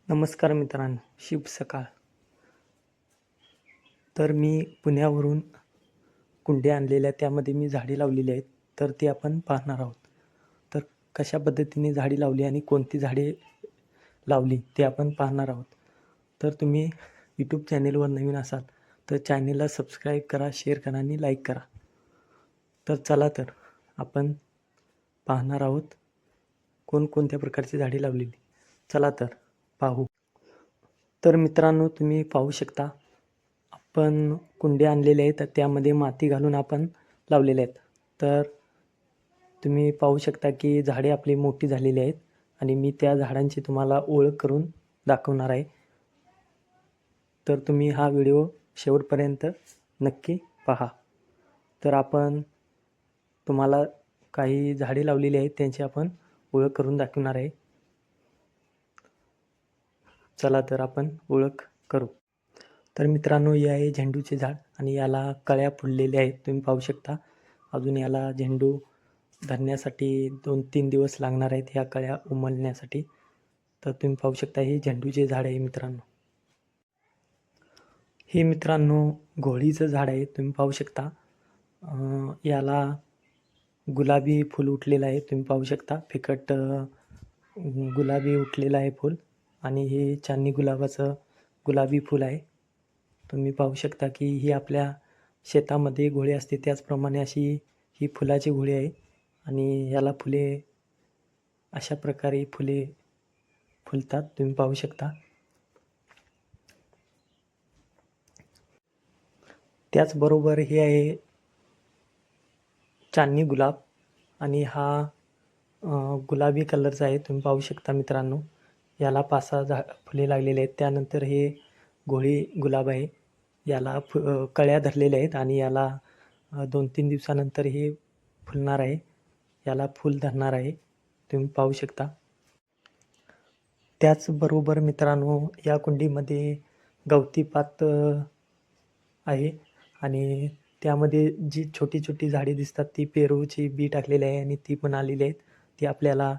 नमस्कार मित्रांनो, शुभ सकाळ. तर मी पुण्यावरून कुंड्या आणलेल्या त्यामध्ये मी झाडे लावलेली आहेत. तर ते आपण पाहणार आहोत. तर कशा पद्धतीने झाडे लावली आणि कोणती झाडे लावली ते आपण पाहणार आहोत. तर तुम्ही यूट्यूब चॅनेलवर नवीन असाल तर चॅनेलला सबस्क्राईब करा, शेअर करा आणि लाईक करा. तर चला तर आपण पाहणार आहोत कोणकोणत्या प्रकारची झाडे लावलेली. चला तर पाहू. तर मित्रांनो, तुम्ही पाहू शकता आपण कुंड्या आणलेल्या आहेत, तर त्यामध्ये माती घालून आपण लावलेल्या आहेत. तर तुम्ही पाहू शकता की झाडे आपली मोठी झालेली आहेत आणि मी त्या झाडांची तुम्हाला ओळख करून दाखवणार आहे. तर तुम्ही हा व्हिडिओ शेवटपर्यंत नक्की पहा. तर आपण तुम्हाला काही झाडे लावलेली आहेत त्यांची आपण ओळख करून दाखवणार आहे. चला तर आपण ओळख करू. तर मित्रांनो, हे आहे झेंडूचे झाड आणि याला कळ्या फुललेल्या आहेत. तुम्ही पाहू शकता. अजून याला झेंडू धरण्यासाठी 2-3 दिवस लागणार आहेत ह्या कळ्या उमलण्यासाठी. तर तुम्ही पाहू शकता हे झेंडूचे झाड आहे मित्रांनो. हे मित्रांनो घोळीचं झाड आहे. तुम्ही पाहू शकता. याला गुलाबी फूल उठलेलं आहे. तुम्ही पाहू शकता फिकट गुलाबी उठलेलं आहे फूल आणि हे चांदणी गुलाबाचं गुलाबी फूल आहे. तुम्ही पाहू शकता की ही आपल्या शेतामध्ये घोळी असते त्याचप्रमाणे अशी ही फुलाची घोळी आहे आणि याला फुले अशा प्रकारे फुले फुलतात. तुम्ही पाहू शकता. त्याचबरोबर हे आहे चांदणी गुलाब आणि हा गुलाबी कलरचा आहे. तुम्ही पाहू शकता मित्रांनो. याला 5-6 फुले लागलेली आहेत. त्यानंतर हे घोळी गुलाब आहे. याला कळ्या धरलेल्या आहेत आणि याला 2-3 दिवसानंतर हे फुलणार आहे. याला फूल धरणार आहे. तुम्ही पाहू शकता. त्याचबरोबर मित्रांनो, या कुंडीमध्ये गवती पात आहे आणि त्यामध्ये जी छोटी-छोटी झाडे दिसतात ती पेरूची बी टाकलेली आहे आणि ती पण आलेली आहेत. ती आपल्याला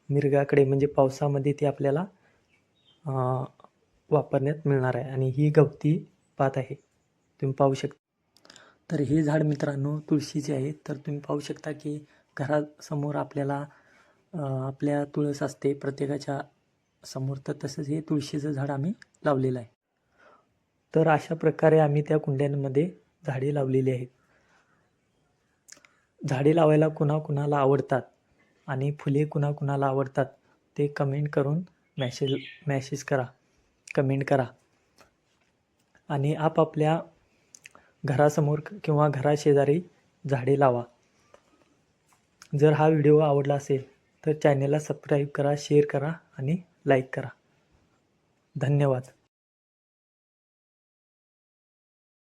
मिरगाकडे म्हणजे पावसामध्ये ती आपल्याला वापरण्यात मिळणार आहे आणि ही गवती पात आहे. तुम्ही पाहू शकता. तर हे झाड मित्रांनो तुळशीचे आहे. तर तुम्ही पाहू शकता की घरासमोर आपल्याला आपल्या तुळस असते प्रत्येकाच्या समोर. तर तसंच हे तुळशीचं झाड आम्ही लावलेलं आहे. तर अशा प्रकारे आम्ही त्या कुंड्यांमध्ये झाडे लावलेली आहेत. झाडे लावायला कुणाकुणाला आवडतात आणि फुले कुणाकुणाला आवडतात ते कमेंट करून मॅसेज करा, कमेंट करा आणि आपापल्या घरासमोर किंवा घराशेजारी झाडे लावा. जर हा व्हिडिओ आवडला असेल तर चॅनेलला सबस्क्राईब करा, शेअर करा आणि लाईक करा. धन्यवाद.